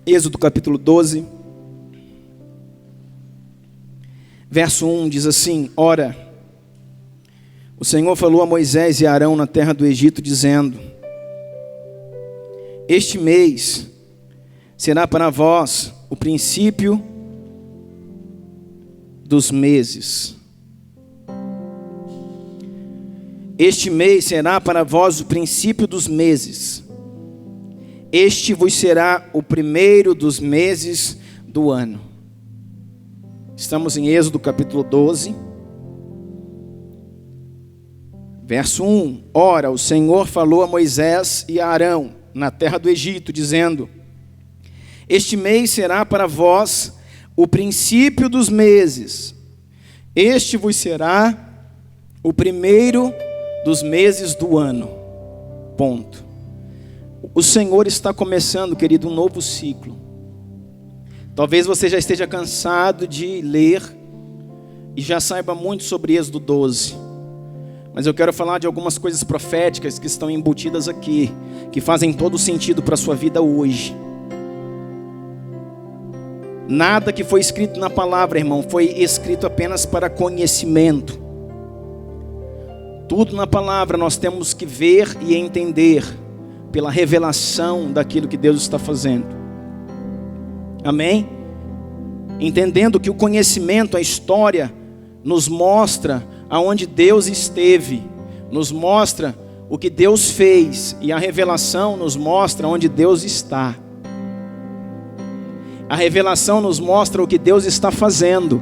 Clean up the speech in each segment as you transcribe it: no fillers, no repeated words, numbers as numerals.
Êxodo capítulo 12, verso 1 diz assim: Ora, o Senhor falou a Moisés e a Arão na terra do Egito, dizendo: Este mês será para vós o princípio dos meses. Este mês será para vós o princípio dos meses. Este vos será o primeiro dos meses do ano. Estamos em Êxodo capítulo 12, verso 1. Ora, o Senhor falou a Moisés e a Arão na terra do Egito, dizendo: Este mês será para vós o princípio dos meses. Este vos será o primeiro dos meses do ano. Ponto. O Senhor está começando, querido, um novo ciclo. Talvez você já esteja cansado de ler e já saiba muito sobre Êxodo 12. Mas eu quero falar de algumas coisas proféticas que estão embutidas aqui, que fazem todo sentido para a sua vida hoje. Nada que foi escrito na palavra, irmão, foi escrito apenas para conhecimento. Tudo na palavra nós temos que ver e entender pela revelação daquilo que Deus está fazendo. Amém? Entendendo que o conhecimento, a história, nos mostra aonde Deus esteve, nos mostra o que Deus fez, e a revelação nos mostra onde Deus está. A revelação nos mostra o que Deus está fazendo.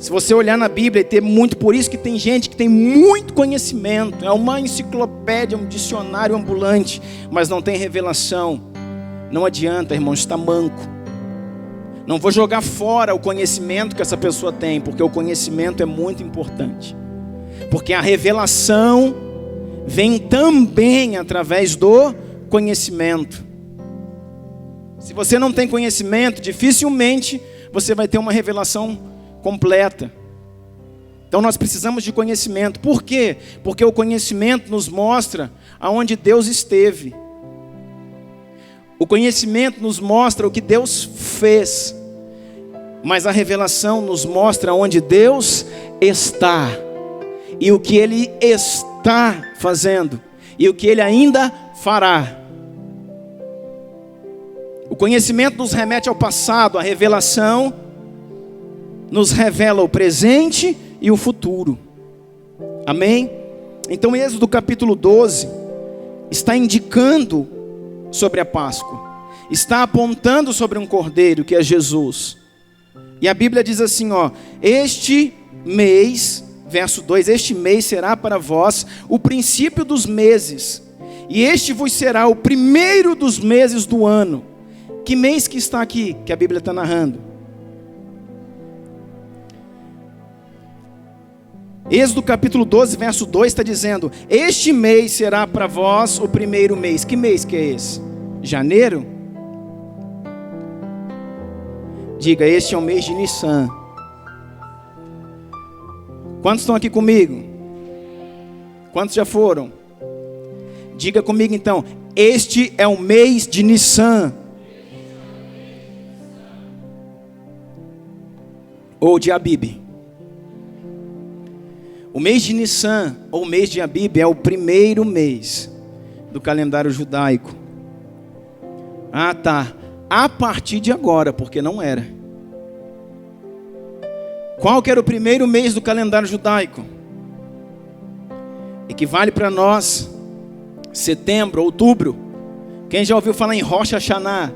Se você olhar na Bíblia e ter muito, por isso que tem gente que tem muito conhecimento, é uma enciclopédia, um dicionário ambulante, mas não tem revelação. Não adianta, irmão, está manco. Não vou jogar fora o conhecimento que essa pessoa tem, porque o conhecimento é muito importante. Porque a revelação vem também através do conhecimento. Se você não tem conhecimento, dificilmente você vai ter uma revelação completa. Então nós precisamos de conhecimento. Por quê? Porque o conhecimento nos mostra aonde Deus esteve. O conhecimento nos mostra o que Deus fez. Mas a revelação nos mostra onde Deus está. E o que Ele está fazendo. E o que Ele ainda fará. O conhecimento nos remete ao passado, a revelação nos revela o presente e o futuro. Amém? Então Êxodo capítulo 12 está indicando sobre a Páscoa. Está apontando sobre um cordeiro que é Jesus. E a Bíblia diz assim, ó: Este mês, verso 2, este mês será para vós o princípio dos meses. E este vos será o primeiro dos meses do ano. Que mês que está aqui, que a Bíblia está narrando? Êxodo capítulo 12, verso 2 está dizendo: Este mês será para vós o primeiro mês. Que mês que é esse? Janeiro? Diga, este é o mês de Nissan. Quantos estão aqui comigo? Quantos já foram? Diga comigo então: este é o mês de Nissan. Ou de Abib. O mês de Nissan, ou o mês de Abib, é o primeiro mês do calendário judaico. Ah, tá. A partir de agora, porque não era. Qual que era o primeiro mês do calendário judaico? Equivale para nós setembro, outubro. Quem já ouviu falar em Rosh Hashanah?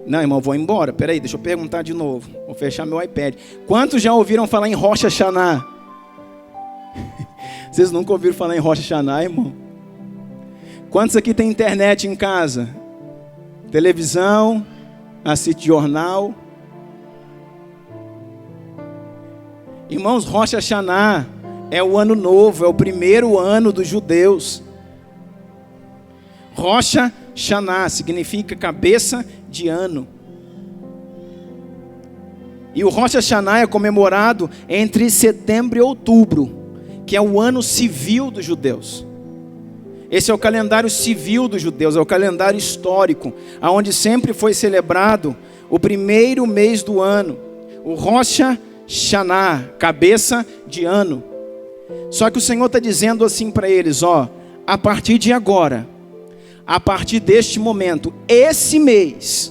Não, irmão, vou embora. Peraí, deixa eu perguntar de novo. Vou fechar meu iPad. Quantos já ouviram falar em Rosh Hashanah? Vocês nunca ouviram falar em Rosh Hashanah, irmão? Quantos aqui tem internet em casa? Televisão? Assiste jornal? Irmãos, Rosh Hashanah é o ano novo, é o primeiro ano dos judeus. Rosh Hashanah significa cabeça de ano. E o Rosh Hashanah é comemorado entre setembro e outubro, que é o ano civil dos judeus. Esse é o calendário civil dos judeus, é o calendário histórico, onde sempre foi celebrado o primeiro mês do ano, o Rosh Hashanah, cabeça de ano. Só que o Senhor está dizendo assim para eles, a partir de agora, a partir deste momento, esse mês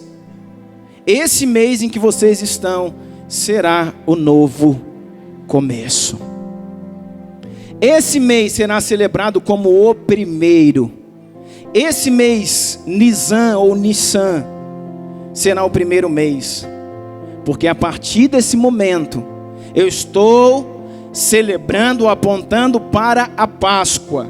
em que vocês estão, será o novo começo. Esse mês será celebrado como o primeiro. Esse mês, Nisan ou Nissan, será o primeiro mês. Porque a partir desse momento, eu estou celebrando, apontando para a Páscoa.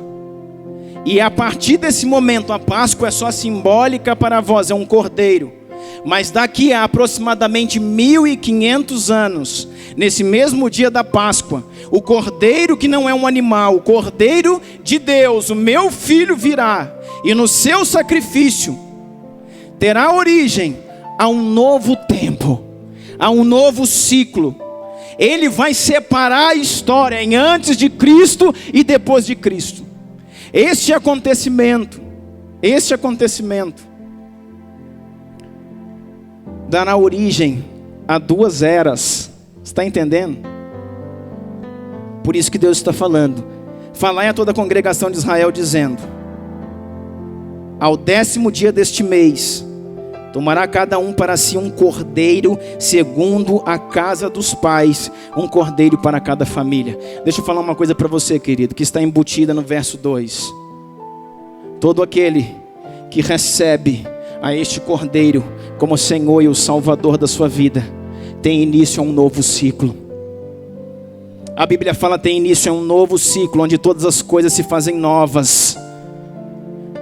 E a partir desse momento, a Páscoa é só simbólica para vós, é um cordeiro. Mas daqui a aproximadamente 1500 anos, nesse mesmo dia da Páscoa, o cordeiro que não é um animal, o cordeiro de Deus, o meu filho virá, e no seu sacrifício terá origem a um novo tempo, a um novo ciclo. Ele vai separar a história em antes de Cristo e depois de Cristo. Este acontecimento dará origem a duas eras. Está entendendo? Por isso que Deus está falando. Falai a toda a congregação de Israel, dizendo: ao 10º dia deste mês, tomará cada um para si um cordeiro, segundo a casa dos pais, um cordeiro para cada família. Deixa eu falar uma coisa para você, querido, que está embutida no verso 2. Todo aquele que recebe a este cordeiro como Senhor e o Salvador da sua vida, tem início a um novo ciclo. A Bíblia fala tem início a um novo ciclo, onde todas as coisas se fazem novas,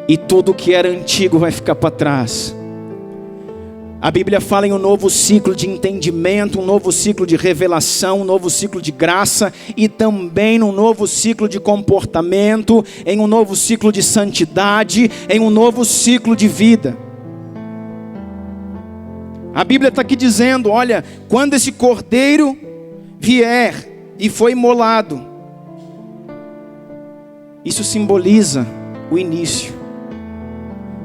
e tudo que era antigo vai ficar para trás. A Bíblia fala em um novo ciclo de entendimento, um novo ciclo de revelação, um novo ciclo de graça, e também num novo ciclo de comportamento, em um novo ciclo de santidade, em um novo ciclo de vida. A Bíblia está aqui dizendo, olha, quando esse cordeiro vier e foi imolado, isso simboliza o início.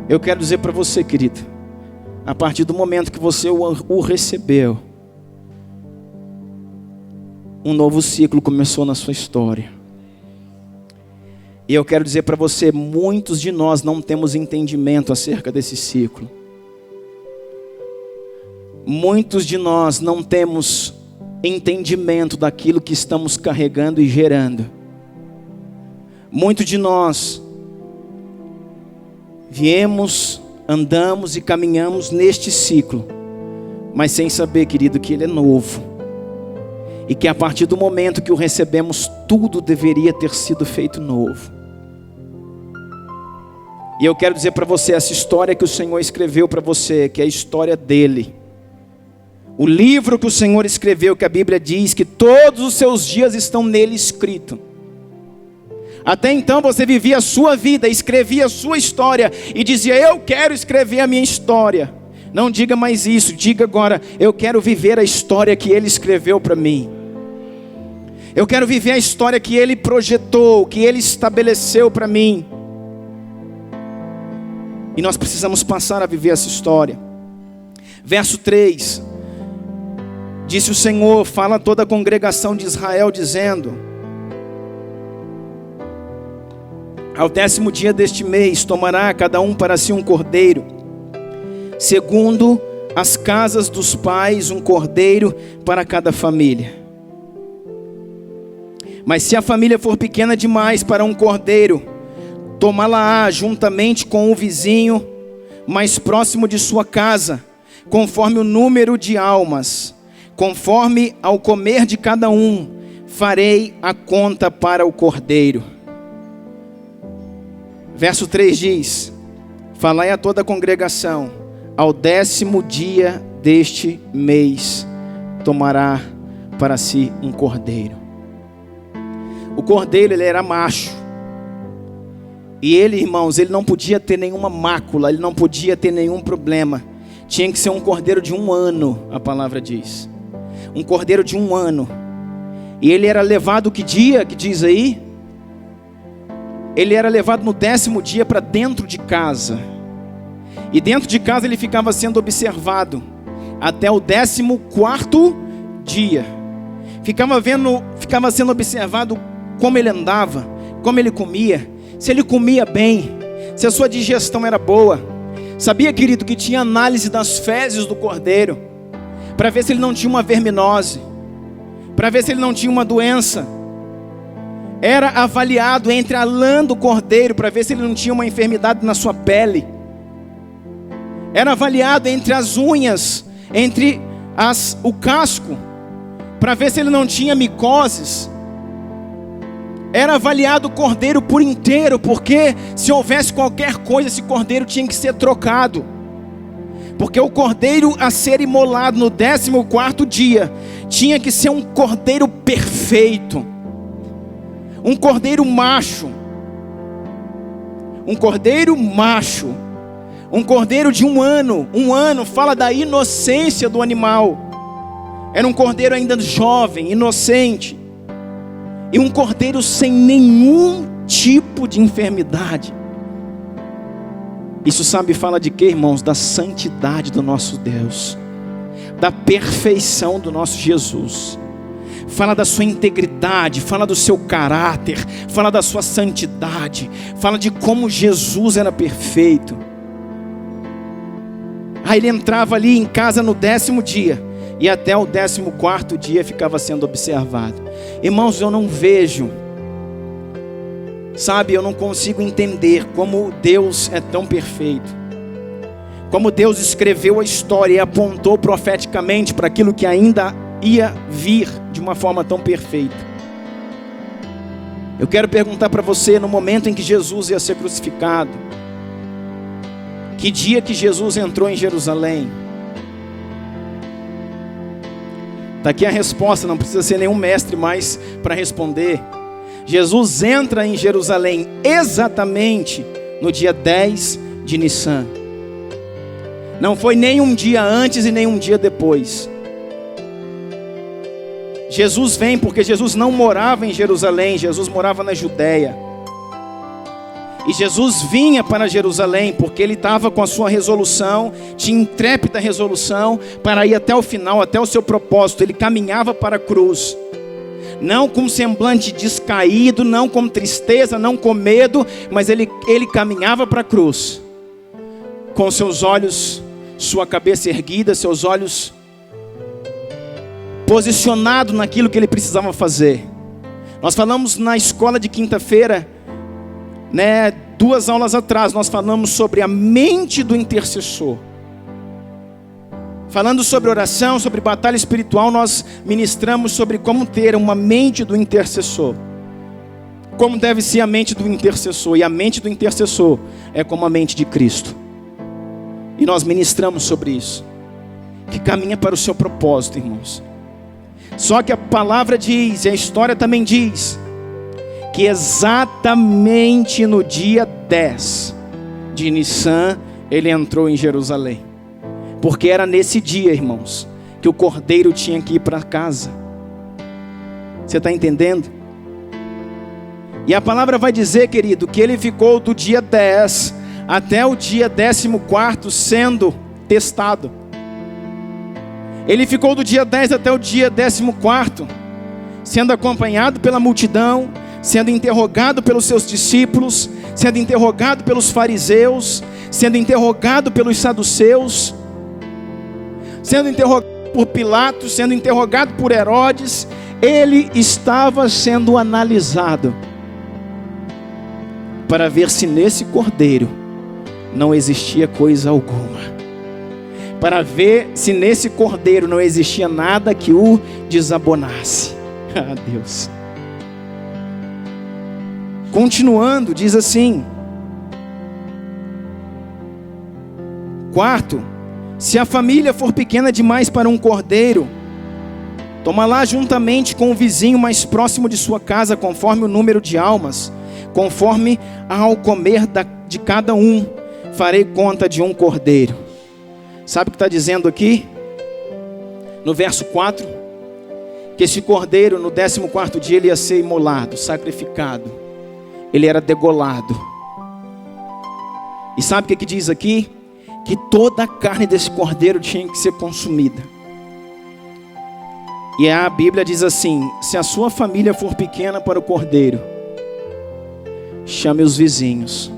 Eu quero dizer para você, querido, a partir do momento que você o recebeu, um novo ciclo começou na sua história. E eu quero dizer para você, muitos de nós não temos entendimento acerca desse ciclo. Muitos de nós não temos entendimento daquilo que estamos carregando e gerando. Muitos de nós viemos, andamos e caminhamos neste ciclo, mas sem saber, querido, que ele é novo. E que a partir do momento que o recebemos, tudo deveria ter sido feito novo. E eu quero dizer para você, essa história que o Senhor escreveu para você, que é a história dele. O livro que o Senhor escreveu, que a Bíblia diz que todos os seus dias estão nele escrito. Até então você vivia a sua vida, escrevia a sua história e dizia, eu quero escrever a minha história. Não diga mais isso, diga agora, eu quero viver a história que ele escreveu para mim. Eu quero viver a história que ele projetou, que ele estabeleceu para mim. E nós precisamos passar a viver essa história. Verso 3. Disse o Senhor, fala a toda a congregação de Israel, dizendo: ao 10º dia deste mês, tomará cada um para si um cordeiro, segundo as casas dos pais, um cordeiro para cada família. Mas se a família for pequena demais para um cordeiro, tomá-la-á juntamente com o vizinho mais próximo de sua casa, conforme o número de almas. Conforme ao comer de cada um, farei a conta para o cordeiro. Verso 3 diz: falai a toda a congregação, ao 10º dia deste mês, tomará para si um cordeiro. O cordeiro, ele era macho. E ele, irmãos, ele não podia ter nenhuma mácula, ele não podia ter nenhum problema. Tinha que ser um cordeiro de 1 ano, a palavra diz. Um cordeiro de 1 ano. E ele era levado que dia, que diz aí? ele era levado no 10º dia para dentro de casa. E dentro de casa ele ficava sendo observado até o 14º dia. Ficava sendo observado como ele andava, como ele comia, se ele comia bem, se a sua digestão era boa. Sabia, querido, que tinha análise das fezes do cordeiro, para ver se ele não tinha uma verminose, para ver se ele não tinha uma doença. Era avaliado entre a lã do cordeiro, para ver se ele não tinha uma enfermidade na sua pele. Era avaliado entre as unhas, entre o casco, para ver se ele não tinha micoses. Era avaliado o cordeiro por inteiro, porque se houvesse qualquer coisa, esse cordeiro tinha que ser trocado. Porque o cordeiro a ser imolado no 14º dia, tinha que ser um cordeiro perfeito. Um cordeiro macho. Um cordeiro macho. Um cordeiro de 1 ano. 1 ano fala da inocência do animal. Era um cordeiro ainda jovem, inocente. E um cordeiro sem nenhum tipo de enfermidade. Isso fala de quê, irmãos? Da santidade do nosso Deus. Da perfeição do nosso Jesus. Fala da sua integridade, fala do seu caráter, fala da sua santidade, fala de como Jesus era perfeito. Aí ele entrava ali em casa no 10º dia, e até o 14º dia ficava sendo observado. Irmãos, eu não vejo, eu não consigo entender como Deus é tão perfeito. Como Deus escreveu a história e apontou profeticamente para aquilo que ainda ia vir de uma forma tão perfeita. Eu quero perguntar para você, no momento em que Jesus ia ser crucificado, que dia que Jesus entrou em Jerusalém? Está aqui a resposta, não precisa ser nenhum mestre mais para responder. Jesus entra em Jerusalém exatamente no dia 10 de Nissan. Não foi nem um dia antes e nem um dia depois. Jesus vem porque Jesus não morava em Jerusalém, Jesus morava na Judéia. E Jesus vinha para Jerusalém porque ele estava com a sua resolução, tinha intrépida resolução para ir até o final, até o seu propósito. Ele caminhava para a cruz, não com semblante descaído, não com tristeza, não com medo, mas ele caminhava para a cruz, com seus olhos, sua cabeça erguida, seus olhos posicionado naquilo que ele precisava fazer. Nós falamos na escola de quinta-feira, 2 aulas atrás, nós falamos sobre a mente do intercessor. Falando sobre oração, sobre batalha espiritual, nós ministramos sobre como ter uma mente do intercessor. Como deve ser a mente do intercessor. E a mente do intercessor é como a mente de Cristo. E nós ministramos sobre isso, que caminha para o seu propósito, irmãos. Só que a palavra diz, e a história também diz, que exatamente no dia 10 de Nissan, ele entrou em Jerusalém. Porque era nesse dia, irmãos, que o cordeiro tinha que ir para casa. Você está entendendo? E a palavra vai dizer, querido, que ele ficou do dia 10 até o dia 14º sendo testado. Ele ficou do dia 10 até o dia 14º, sendo acompanhado pela multidão, sendo interrogado pelos seus discípulos, sendo interrogado pelos fariseus, sendo interrogado pelos saduceus, sendo interrogado por Pilatos, sendo interrogado por Herodes. Ele estava sendo analisado para ver se nesse cordeiro não existia coisa alguma, para ver se nesse cordeiro não existia nada que o desabonasse. Ah, Deus. Continuando, diz assim: 4, se a família for pequena demais para um cordeiro, toma lá juntamente com o vizinho mais próximo de sua casa, conforme o número de almas, conforme ao comer de cada um, farei conta de um cordeiro. Sabe o que está dizendo aqui? No verso 4, que esse cordeiro no 14º dia ele ia ser imolado, sacrificado. ele era degolado. E sabe o que diz aqui? Que toda a carne desse cordeiro tinha que ser consumida. E a Bíblia diz assim: se a sua família for pequena para o cordeiro, chame os vizinhos,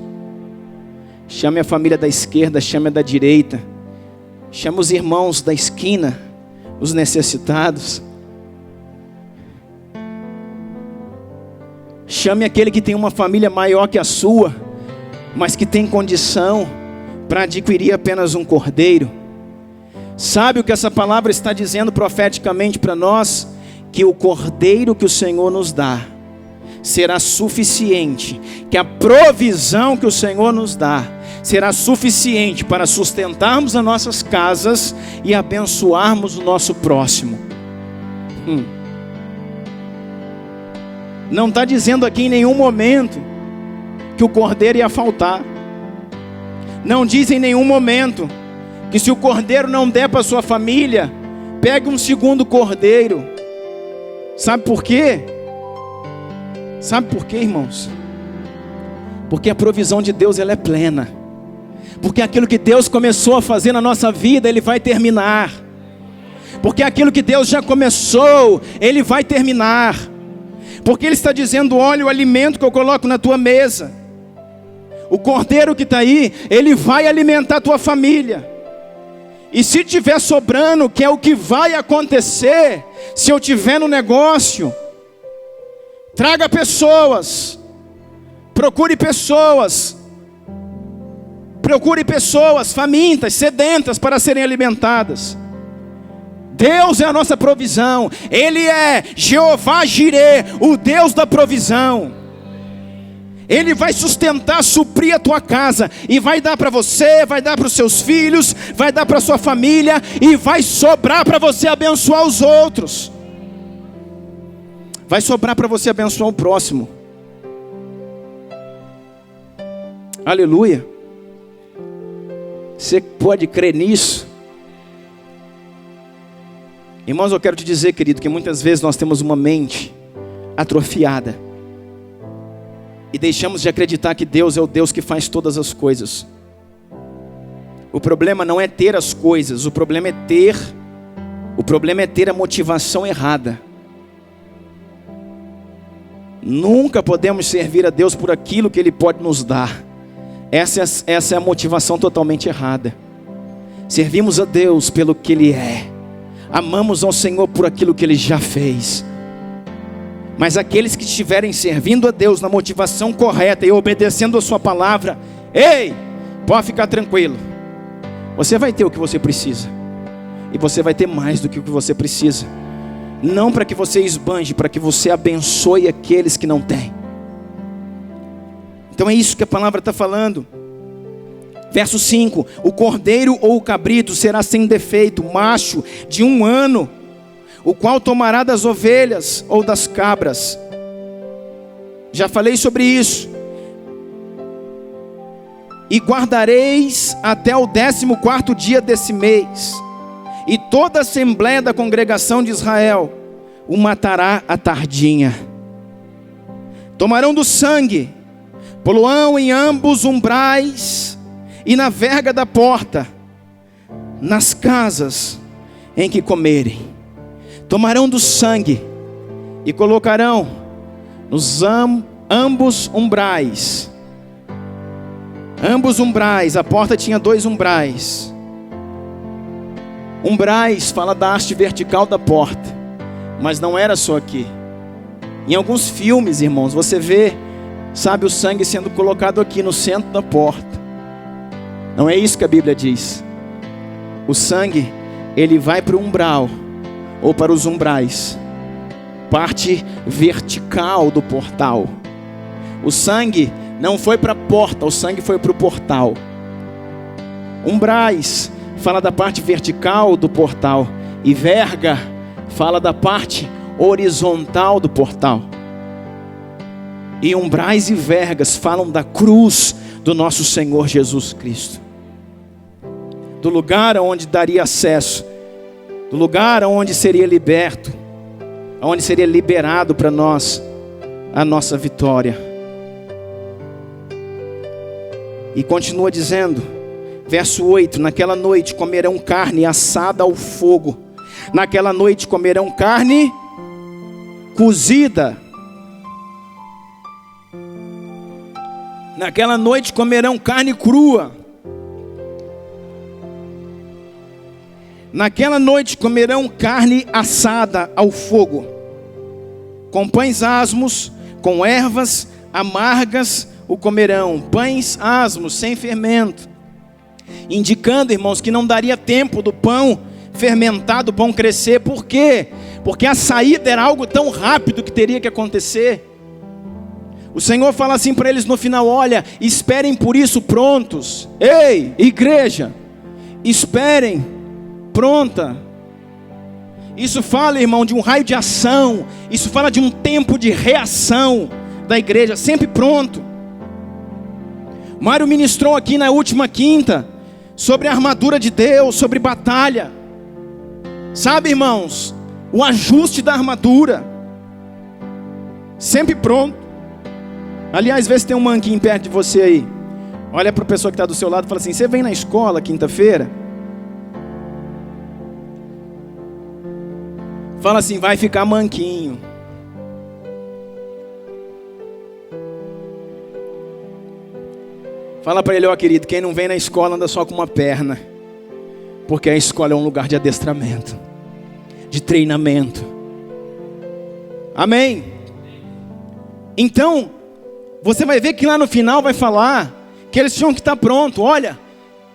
chame a família da esquerda, chame a da direita, chame os irmãos da esquina, os necessitados. Chame aquele que tem uma família maior que a sua, mas que tem condição para adquirir apenas um cordeiro. Sabe o que essa palavra está dizendo profeticamente para nós? Que o cordeiro que o Senhor nos dá será suficiente, que a provisão que o Senhor nos dá será suficiente para sustentarmos as nossas casas e abençoarmos o nosso próximo. Não está dizendo aqui em nenhum momento que o cordeiro ia faltar. Não diz em nenhum momento que se o cordeiro não der para sua família, pegue um segundo cordeiro. Sabe por quê? Sabe por quê, irmãos? Porque a provisão de Deus, ela é plena. Porque aquilo que Deus começou a fazer na nossa vida, Ele vai terminar. Porque aquilo que Deus já começou, Ele vai terminar. Porque Ele está dizendo: olha o alimento que eu coloco na tua mesa. O cordeiro que está aí, ele vai alimentar a tua família. E se tiver sobrando, que é o que vai acontecer, se eu tiver no negócio, traga pessoas, procure pessoas famintas, sedentas para serem alimentadas. Deus é a nossa provisão. Ele é Jeová Jireh, o Deus da provisão. Ele vai sustentar, suprir a tua casa, e vai dar para você, vai dar para os seus filhos, vai dar para a sua família, e vai sobrar para você abençoar os outros. Vai sobrar para você abençoar o próximo. Aleluia. Você pode crer nisso? Irmãos, eu quero te dizer, querido, que muitas vezes nós temos uma mente atrofiada e deixamos de acreditar que Deus é o Deus que faz todas as coisas. O problema não é ter as coisas, o problema é ter a motivação errada. Nunca podemos servir a Deus por aquilo que Ele pode nos dar. Essa é a motivação totalmente errada. Servimos a Deus pelo que Ele é. Amamos ao Senhor por aquilo que Ele já fez. Mas aqueles que estiverem servindo a Deus na motivação correta e obedecendo a sua palavra, ei, pode ficar tranquilo. Você vai ter o que você precisa. E você vai ter mais do que o que você precisa. Não para que você esbanje, para que você abençoe aqueles que não têm. Então é isso que a palavra está falando. Verso 5: o cordeiro ou o cabrito será sem defeito, macho de 1 ano, o qual tomará das ovelhas ou das cabras. Já falei sobre isso. E guardareis até o 14º dia desse mês, e toda a assembléia da congregação de Israel o matará à tardinha. Tomarão do sangue, poluão em ambos umbrais e na verga da porta, nas casas em que comerem. Tomarão do sangue e colocarão nos ambos umbrais. Ambos umbrais, a porta tinha 2 umbrais. Umbrais fala da haste vertical da porta, mas não era só aqui. Em alguns filmes, irmãos, você vê, sabe, o sangue sendo colocado aqui no centro da porta. Não é isso que a Bíblia diz. O sangue, ele vai para o umbral, ou para os umbrais, parte vertical do portal. O sangue não foi para a porta, o sangue foi para o portal. Umbrais fala da parte vertical do portal, e verga fala da parte horizontal do portal. E umbrais e vergas falam da cruz do nosso Senhor Jesus Cristo, do lugar onde daria acesso, do lugar onde seria liberto, onde seria liberado para nós a nossa vitória. E continua dizendo, verso 8: naquela noite comerão carne assada ao fogo. Naquela noite comerão carne cozida. Naquela noite comerão carne crua. Naquela noite comerão carne assada ao fogo, com pães asmos, com ervas amargas o comerão. Pães asmos, sem fermento. Indicando, irmãos, que não daria tempo do pão fermentado, o pão crescer. Por quê? Porque a saída era algo tão rápido que teria que acontecer. O Senhor fala assim para eles no final: olha, esperem por isso prontos. Ei, igreja, esperem pronta. Isso fala, irmão, de um raio de ação. Isso fala de um tempo de reação da igreja, sempre pronto. Mário ministrou aqui na última quinta sobre a armadura de Deus, sobre batalha. Sabe, irmãos, o ajuste da armadura, sempre pronto. Aliás, vê se tem um manquinho perto de você aí. Olha para a pessoa que está do seu lado e fala assim: você vem na escola quinta-feira? Fala assim: vai ficar manquinho. Fala para ele: ó querido, quem não vem na escola anda só com uma perna. Porque a escola é um lugar de adestramento, de treinamento. Amém? Então, você vai ver que lá no final vai falar que eles tinham que estar prontos. Olha,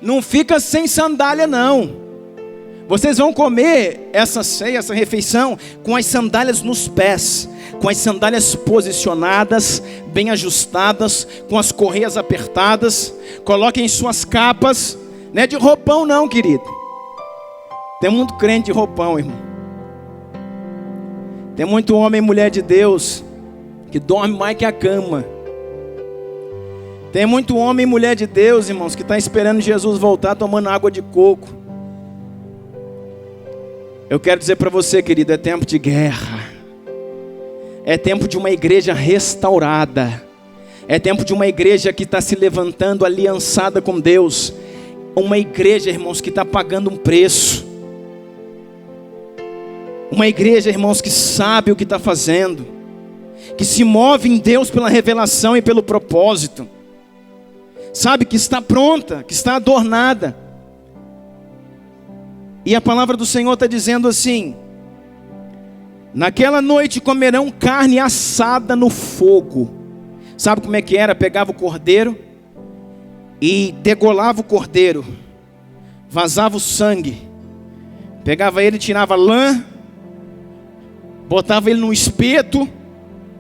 não fica sem sandália não. Vocês vão comer essa ceia, essa refeição, com as sandálias nos pés, com as sandálias posicionadas, bem ajustadas, com as correias apertadas. Coloquem suas capas, não é de roupão não, querido. Tem muito crente de roupão, irmão. Tem muito homem e mulher de Deus que dorme mais que a cama. Tem muito homem e mulher de Deus, irmãos, que está esperando Jesus voltar tomando água de coco. Eu quero dizer para você, querido, é tempo de guerra. É tempo de uma igreja restaurada. É tempo de uma igreja que está se levantando aliançada com Deus. Uma igreja, irmãos, que está pagando um preço. Uma igreja, irmãos, que sabe o que está fazendo. Que se move em Deus pela revelação e pelo propósito. Sabe, que está pronta, que está adornada. E a palavra do Senhor está dizendo assim: naquela noite comerão carne assada no fogo. Sabe como é que era? Pegava o cordeiro e degolava o cordeiro, vazava o sangue, pegava ele, tirava lã, botava ele no espeto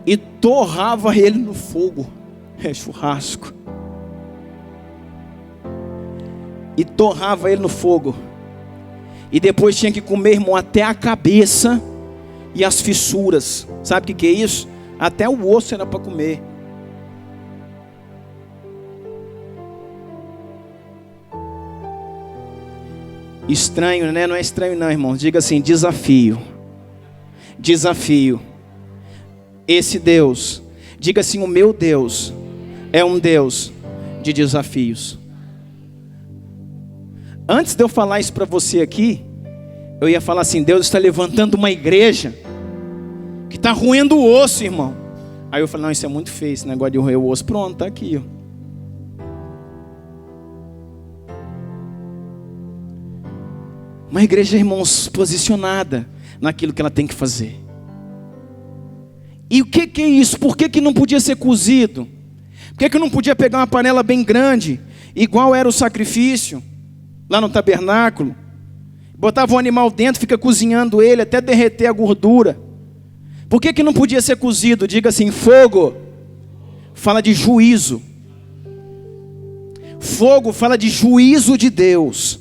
e torrava ele no fogo. É churrasco. E torrava ele no fogo. E depois tinha que comer, irmão, até a cabeça e as fissuras. Sabe o que é isso? Até o osso era para comer. Estranho, né? Não é estranho não, irmão. Diga assim: desafio. Desafio. Esse Deus, diga assim: o meu Deus é um Deus de desafios. Antes de eu falar isso para você aqui, eu ia falar assim: Deus está levantando uma igreja que está roendo o osso, irmão. Aí eu falei: não, isso é muito feio, esse negócio de roer o osso. Pronto, está aqui, ó. Uma igreja, irmãos, posicionada naquilo que ela tem que fazer. E o que é isso? Por que não podia ser cozido? Por que não podia pegar uma panela bem grande, igual era o sacrifício lá no tabernáculo? Botava o animal dentro, fica cozinhando ele até derreter a gordura. Por que não podia ser cozido? Diga assim: fogo fala de juízo. Fogo fala de juízo de Deus.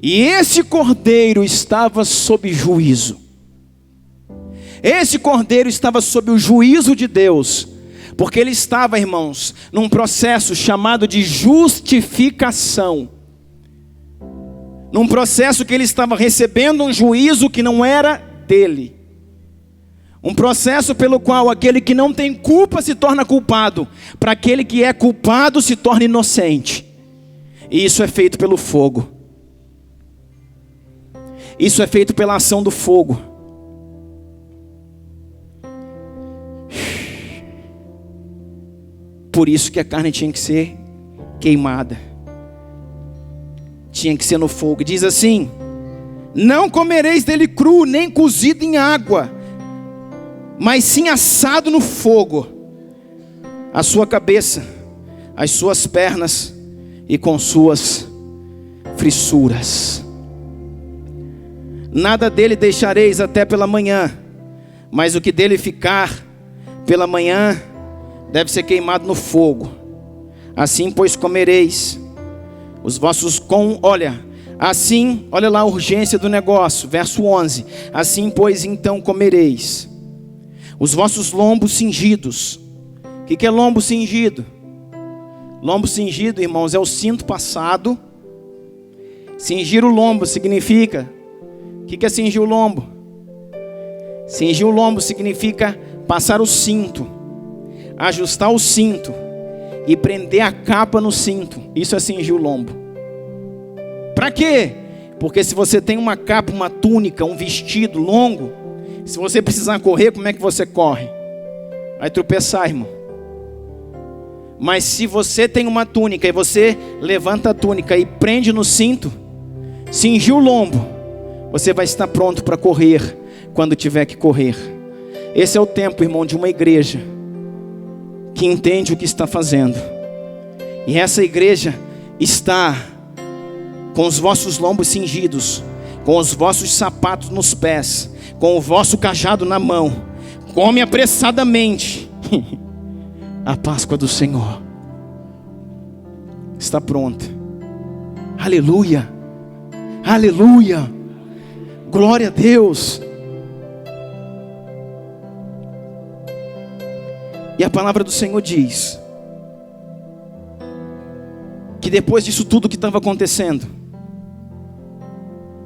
E esse cordeiro estava sob juízo. Esse cordeiro estava sob o juízo de Deus, porque ele estava, irmãos, num processo chamado de justificação. Num processo que ele estava recebendo um juízo que não era dele. Um processo pelo qual aquele que não tem culpa se torna culpado, para aquele que é culpado se torna inocente. E isso é feito pelo fogo. Isso é feito pela ação do fogo. Por isso que a carne tinha que ser queimada. Tinha que ser no fogo. Diz assim: não comereis dele cru, nem cozido em água, mas sim assado no fogo, a sua cabeça, as suas pernas e com suas fissuras. Nada dele deixareis até pela manhã, mas o que dele ficar pela manhã deve ser queimado no fogo. Assim, pois, comereis os vossos olha lá a urgência do negócio, verso 11. Assim, pois, então comereis os vossos lombos cingidos. O que é lombo cingido? Lombo cingido, irmãos, é o cinto passado. Cingir o lombo significa... O que é cingir o lombo? Cingir o lombo significa passar o cinto, ajustar o cinto e prender a capa no cinto. Isso é cingir o lombo. Para quê? Porque se você tem uma capa, uma túnica, um vestido longo, se você precisar correr, como é que você corre? Vai tropeçar, irmão. Mas se você tem uma túnica e você levanta a túnica e prende no cinto, cingiu o lombo, você vai estar pronto para correr quando tiver que correr. Esse é o tempo, irmão, de uma igreja que entende o que está fazendo. E essa igreja está com os vossos lombos cingidos, com os vossos sapatos nos pés, com o vosso cajado na mão. Come apressadamente. A Páscoa do Senhor está pronta. Aleluia, aleluia, glória a Deus. E a palavra do Senhor diz que depois disso tudo que estava acontecendo,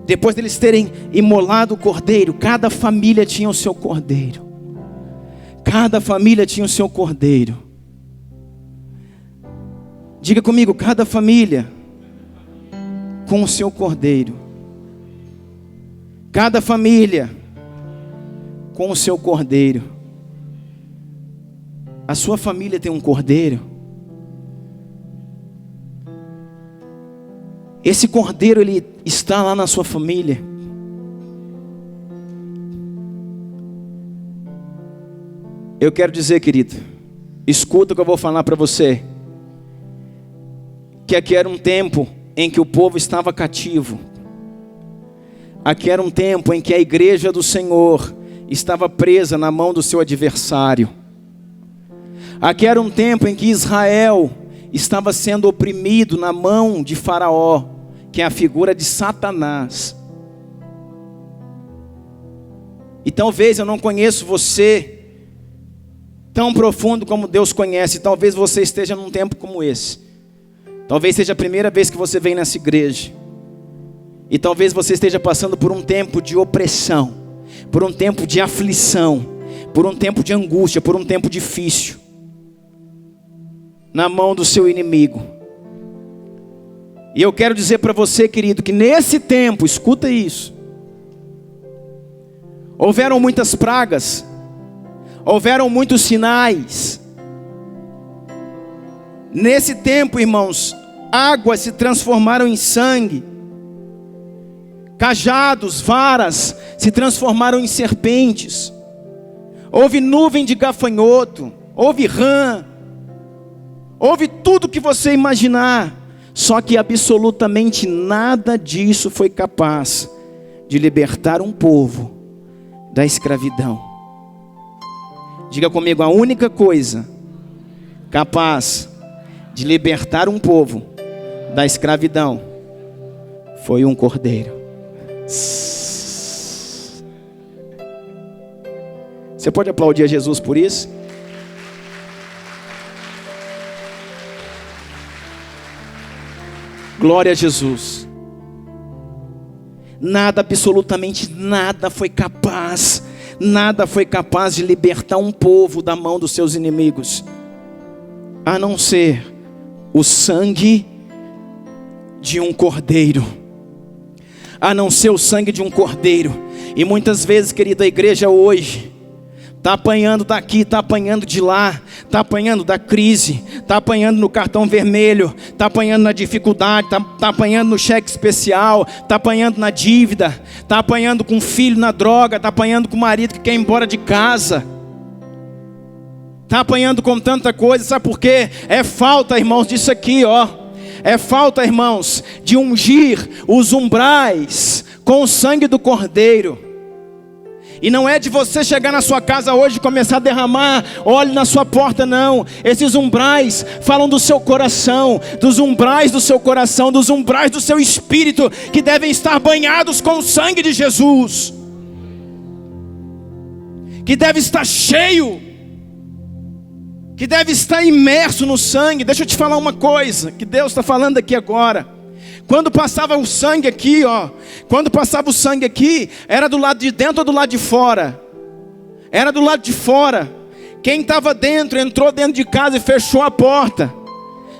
depois deles terem imolado o cordeiro, cada família tinha o seu cordeiro. Cada família tinha o seu cordeiro. Diga comigo, cada família com o seu cordeiro. Cada família com o seu cordeiro. A sua família tem um cordeiro? Esse cordeiro, ele está lá na sua família? Eu quero dizer, querido, escuta o que eu vou falar para você, que aqui era um tempo em que o povo estava cativo. Aqui era um tempo em que a igreja do Senhor estava presa na mão do seu adversário. Aqui era um tempo em que Israel estava sendo oprimido na mão de Faraó, que é a figura de Satanás. E talvez eu não conheço você tão profundo como Deus conhece. Talvez você esteja num tempo como esse. Talvez seja a primeira vez que você vem nessa igreja. E talvez você esteja passando por um tempo de opressão, por um tempo de aflição, por um tempo de angústia, por um tempo difícil, na mão do seu inimigo. E eu quero dizer para você, querido, que nesse tempo, escuta isso, houveram muitas pragas, houveram muitos sinais. Nesse tempo, irmãos, águas se transformaram em sangue, cajados, varas se transformaram em serpentes, houve nuvem de gafanhoto, houve rã, houve tudo que você imaginar. Só que absolutamente nada disso foi capaz de libertar um povo da escravidão. Diga comigo, a única coisa capaz de libertar um povo da escravidão foi um cordeiro. Você pode aplaudir a Jesus por isso? Glória a Jesus. Nada, absolutamente nada foi capaz nada foi capaz de libertar um povo da mão dos seus inimigos, a não ser o sangue de um cordeiro. A não ser o sangue de um cordeiro. E muitas vezes, querida, a igreja hoje está apanhando daqui, está apanhando de lá, está apanhando da crise, está apanhando no cartão vermelho, está apanhando na dificuldade, está apanhando no cheque especial, está apanhando na dívida, está apanhando com o filho na droga, está apanhando com o marido que quer ir embora de casa, está apanhando com tanta coisa. Sabe por quê? É falta, irmãos, disso aqui, ó. É falta, irmãos, de ungir os umbrais com o sangue do cordeiro. E não é de você chegar na sua casa hoje e começar a derramar óleo na sua porta, não. Esses umbrais falam do seu coração, dos umbrais do seu coração, dos umbrais do seu espírito, que devem estar banhados com o sangue de Jesus, que deve estar cheio, que deve estar imerso no sangue. Deixa eu te falar uma coisa que Deus está falando aqui agora. Quando passava o sangue aqui, ó, quando passava o sangue aqui, era do lado de dentro ou do lado de fora? Era do lado de fora. Quem estava dentro, entrou dentro de casa e fechou a porta,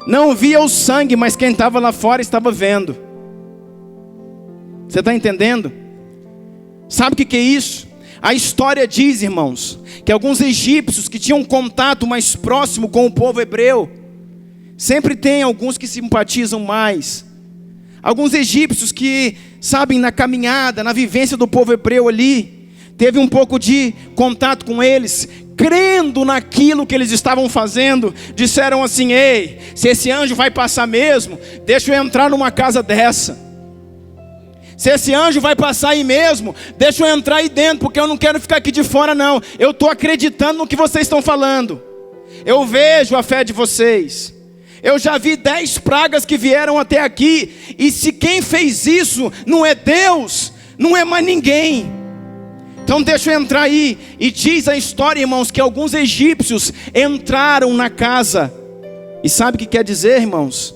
não via o sangue, mas quem estava lá fora estava vendo. Você está entendendo? Sabe o que é isso? A história diz, irmãos, que alguns egípcios que tinham contato mais próximo com o povo hebreu, sempre tem alguns que simpatizam mais. Alguns egípcios que, sabem, na caminhada, na vivência do povo hebreu ali, teve um pouco de contato com eles, crendo naquilo que eles estavam fazendo, disseram assim: ei, se esse anjo vai passar mesmo, deixa eu entrar numa casa dessa. Se esse anjo vai passar aí mesmo, deixa eu entrar aí dentro, porque eu não quero ficar aqui de fora não. Eu estou acreditando no que vocês estão falando. Eu vejo a fé de vocês. Eu já vi 10 pragas que vieram até aqui, e se quem fez isso não é Deus, não é mais ninguém. Então deixa eu entrar aí. E diz a história, irmãos, que alguns egípcios entraram na casa. E sabe o que quer dizer, irmãos?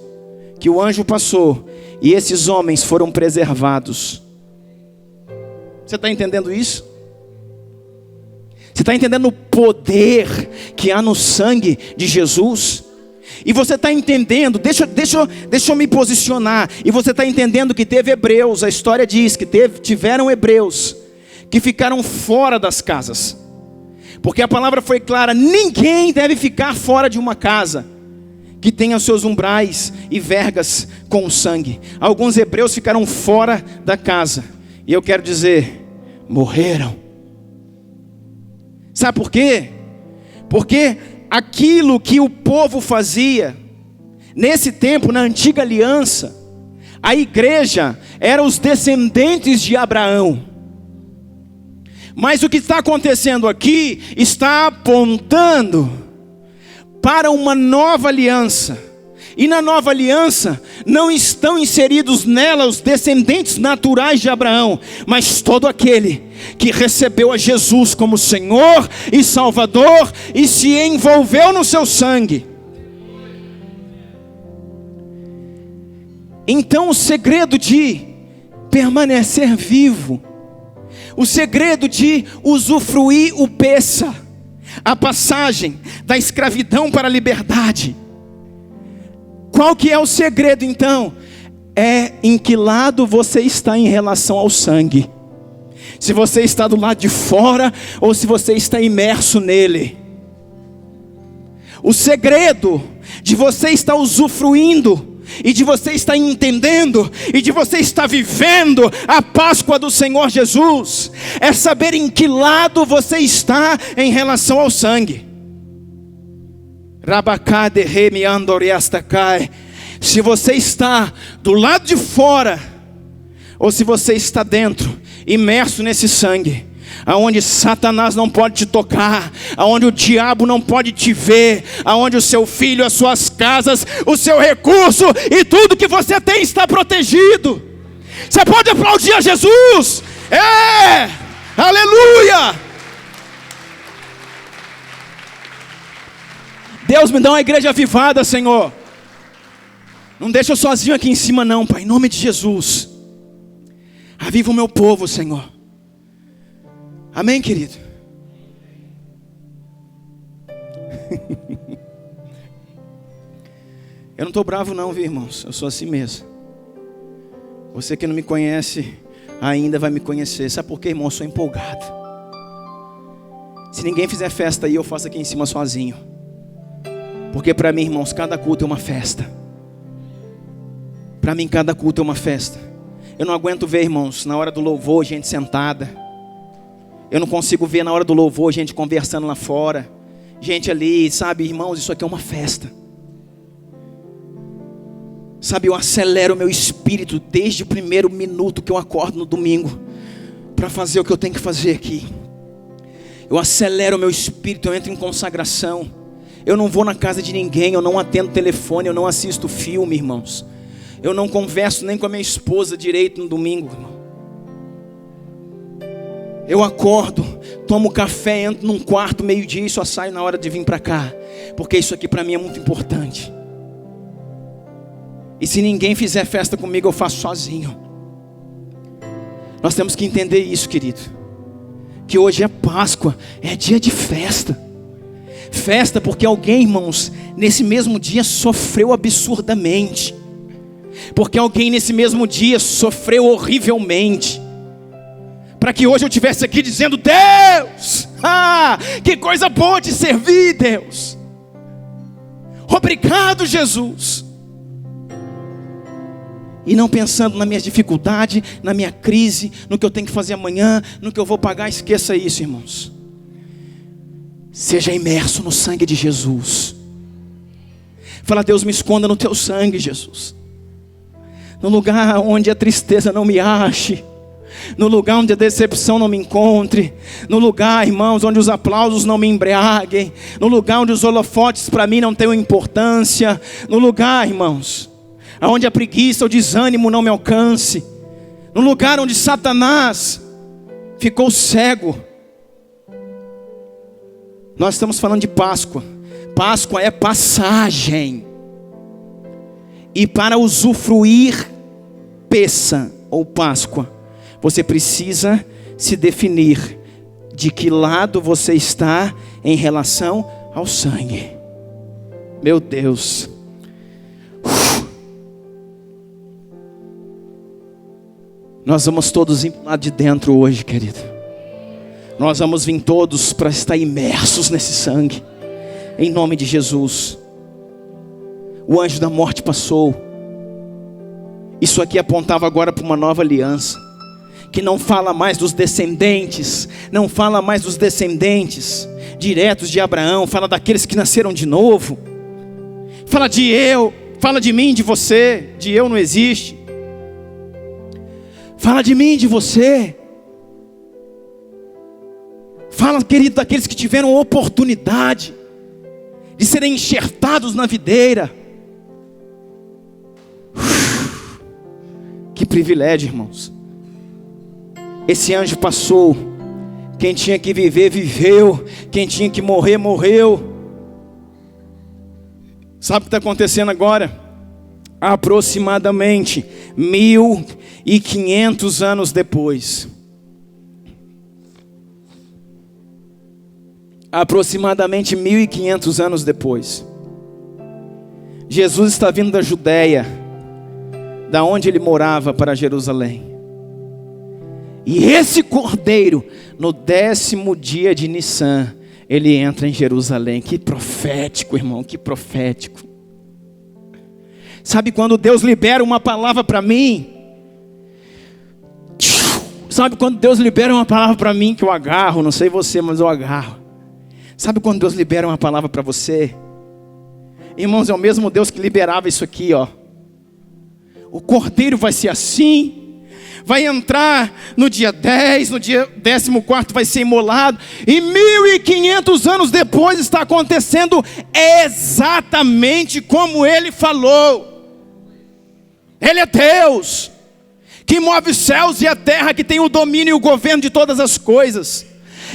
Que o anjo passou e esses homens foram preservados. Você está entendendo isso? Você está entendendo o poder que há no sangue de Jesus? E você está entendendo, deixa eu me posicionar. E você está entendendo que teve hebreus, a história diz que tiveram hebreus que ficaram fora das casas. Porque a palavra foi clara: ninguém deve ficar fora de uma casa que tenha seus umbrais e vergas com sangue. Alguns hebreus ficaram fora da casa, e eu quero dizer, morreram. Sabe por quê? Porque aquilo que o povo fazia nesse tempo, na antiga aliança, a igreja era os descendentes de Abraão. Mas o que está acontecendo aqui está apontando para uma nova aliança. E na nova aliança não estão inseridos nela os descendentes naturais de Abraão, mas todo aquele que recebeu a Jesus como Senhor e Salvador e se envolveu no seu sangue. Então o segredo de permanecer vivo, o segredo de usufruir o Pessa, a passagem da escravidão para a liberdade, qual que é o segredo então? É em que lado você está em relação ao sangue. Se você está do lado de fora ou se você está imerso nele. O segredo de você estar usufruindo e de você estar entendendo e de você estar vivendo a Páscoa do Senhor Jesus é saber em que lado você está em relação ao sangue. Se você está do lado de fora ou se você está dentro, imerso nesse sangue, aonde Satanás não pode te tocar, aonde o diabo não pode te ver, aonde o seu filho, as suas casas, o seu recurso e tudo que você tem está protegido. Você pode aplaudir a Jesus. Aleluia. Deus, me dá uma igreja avivada, Senhor. Não deixa eu sozinho aqui em cima não, Pai, em nome de Jesus. Aviva o meu povo, Senhor. Amém, querido? Eu não estou bravo não, viu, irmãos? Eu sou assim mesmo. Você que não me conhece ainda vai me conhecer. Sabe por quê, irmão? Eu sou empolgado. Se ninguém fizer festa aí, eu faço aqui em cima sozinho. Porque para mim, irmãos, cada culto é uma festa. Para mim, cada culto é uma festa. Eu não aguento ver, irmãos, na hora do louvor, gente sentada. Eu não consigo ver na hora do louvor, gente conversando lá fora. Gente ali, sabe, irmãos, isso aqui é uma festa. Sabe, eu acelero o meu espírito desde o primeiro minuto que eu acordo no domingo para fazer o que eu tenho que fazer aqui. Eu acelero o meu espírito, eu entro em consagração. Eu não vou na casa de ninguém, eu não atendo telefone, eu não assisto filme, irmãos. Eu não converso nem com a minha esposa direito no domingo, irmão. Eu acordo, tomo café, entro num quarto, meio-dia e só saio na hora de vir para cá. Porque isso aqui para mim é muito importante. E se ninguém fizer festa comigo, eu faço sozinho. Nós temos que entender isso, querido. Que hoje é Páscoa, é dia de festa. Festa porque alguém, irmãos, nesse mesmo dia sofreu absurdamente. Porque alguém nesse mesmo dia sofreu horrivelmente. Para que hoje eu estivesse aqui dizendo: Deus, que coisa boa te servir, Deus. Obrigado, Jesus. E não pensando na minha dificuldade, na minha crise, no que eu tenho que fazer amanhã, no que eu vou pagar. Esqueça isso, irmãos. Seja imerso no sangue de Jesus. Fala: Deus, me esconda no teu sangue, Jesus. No lugar onde a tristeza não me ache. No lugar onde a decepção não me encontre. No lugar, irmãos, onde os aplausos não me embriaguem. No lugar onde os holofotes para mim não tenham importância. No lugar, irmãos, onde a preguiça, o desânimo não me alcance. No lugar onde Satanás ficou cego. Nós estamos falando de Páscoa. Páscoa é passagem. E para usufruir Pessa ou Páscoa, você precisa se definir de que lado você está em relação ao sangue. Meu Deus. Nós vamos todos vir lá de dentro hoje, querido. Nós vamos vir todos para estar imersos nesse sangue. Em nome de Jesus. O anjo da morte passou. Isso aqui apontava agora para uma nova aliança. Que não fala mais dos descendentes. Não fala mais dos descendentes diretos de Abraão. Fala daqueles que nasceram de novo. Fala de eu. Fala de mim, de você. De eu não existe. Fala de mim, de você. Fala, querido, daqueles que tiveram oportunidade de serem enxertados na videira. Que privilégio, irmãos. Esse anjo passou. Quem tinha que viver, viveu. Quem tinha que morrer, morreu. Sabe o que está acontecendo agora? Aproximadamente 1500 anos depois. Aproximadamente 1500 anos depois. Jesus está vindo da Judeia, da onde ele morava, para Jerusalém. E esse cordeiro, no 10º dia de Nissan, ele entra em Jerusalém. Que profético, irmão, que profético. Sabe quando Deus libera uma palavra para mim? Sabe quando Deus libera uma palavra para mim que eu agarro? Não sei você, mas eu agarro. Sabe quando Deus libera uma palavra para você? Irmãos, é o mesmo Deus que liberava isso aqui, ó. O cordeiro vai ser assim. Vai entrar no dia 10, no dia 14 vai ser imolado. E 1500 anos depois está acontecendo exatamente como ele falou. Ele é Deus, que move os céus e a terra, que tem o domínio e o governo de todas as coisas.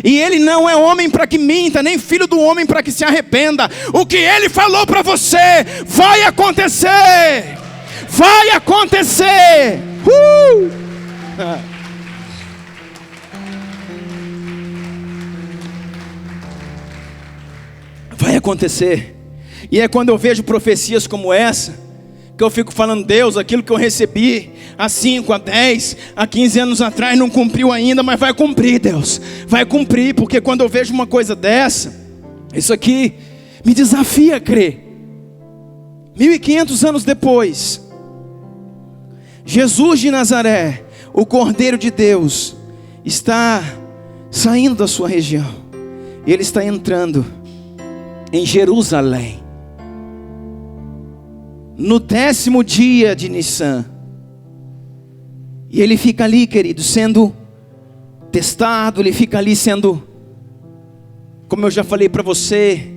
E ele não é homem para que minta, nem filho do homem para que se arrependa. O que ele falou para você, vai acontecer. Vai acontecer. Vai acontecer. E é quando eu vejo profecias como essa, que eu fico falando: Deus, aquilo que eu recebi há 5, há 10, há 15 anos atrás não cumpriu ainda, mas vai cumprir, Deus, vai cumprir. Porque quando eu vejo uma coisa dessa, isso aqui me desafia a crer. 1500 anos depois, Jesus de Nazaré, o Cordeiro de Deus, está saindo da sua região, e Ele está entrando em Jerusalém. No 10º dia de Nissan. E Ele fica ali, querido, sendo testado. Ele fica ali sendo, como eu já falei para você,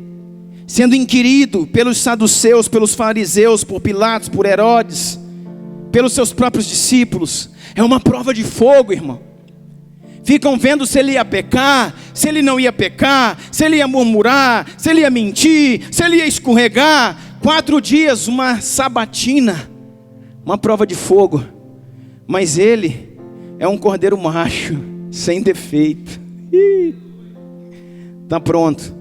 sendo inquirido pelos saduceus, pelos fariseus, por Pilatos, por Herodes, pelos seus próprios discípulos. É uma prova de fogo, irmão. Ficam vendo se ele ia pecar, se ele não ia pecar, se ele ia murmurar, se ele ia mentir, se ele ia escorregar. 4 dias, uma sabatina, uma prova de fogo. Mas Ele é um cordeiro macho, sem defeito. Está pronto.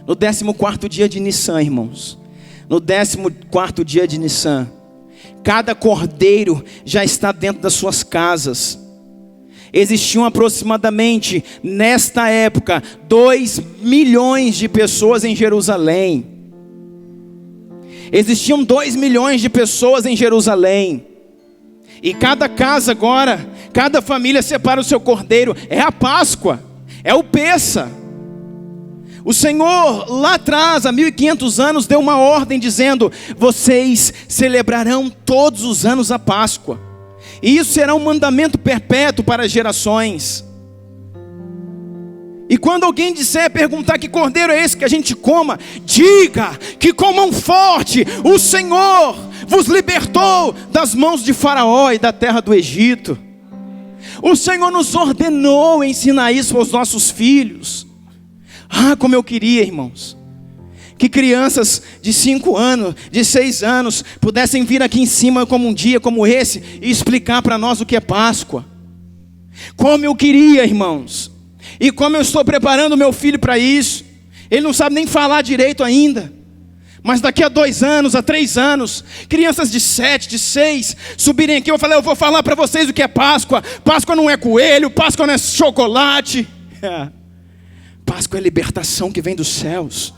No 14º dia de Nissan, irmãos, no 14º dia de Nissan, cada cordeiro já está dentro das suas casas. Existiam aproximadamente, nesta época, 2 milhões de pessoas em Jerusalém. Existiam 2 milhões de pessoas em Jerusalém. E cada casa agora, cada família separa o seu cordeiro. É a Páscoa, é o Pêssar. O Senhor lá atrás, há 1500 anos, deu uma ordem dizendo: vocês celebrarão todos os anos a Páscoa. E isso será um mandamento perpétuo para as gerações. E quando alguém perguntar que cordeiro é esse que a gente coma, diga que comam forte. O Senhor vos libertou das mãos de Faraó e da terra do Egito. O Senhor nos ordenou ensinar isso aos nossos filhos. Ah, como eu queria, irmãos, que crianças de 5 anos, de 6 anos, pudessem vir aqui em cima como um dia como esse e explicar para nós o que é Páscoa. Como eu queria, irmãos. E como eu estou preparando meu filho para isso. Ele não sabe nem falar direito ainda. Mas daqui a 2 anos, a 3 anos, crianças de 7, de 6, subirem aqui, eu vou falar para vocês o que é Páscoa. Páscoa não é coelho, Páscoa não é chocolate. Páscoa é libertação que vem dos céus.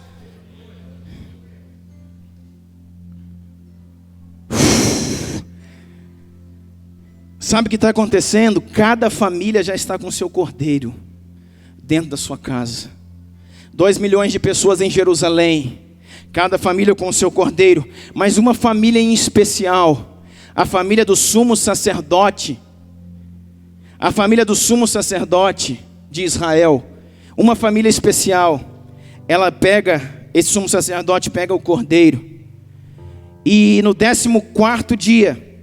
Sabe o que está acontecendo? Cada família já está com seu cordeiro dentro da sua casa. 2 milhões de pessoas em Jerusalém, cada família com o seu cordeiro. Mas uma família em especial, a família do sumo sacerdote. A família do sumo sacerdote de Israel, uma família especial. Esse sumo sacerdote pega o cordeiro. E no 14º dia,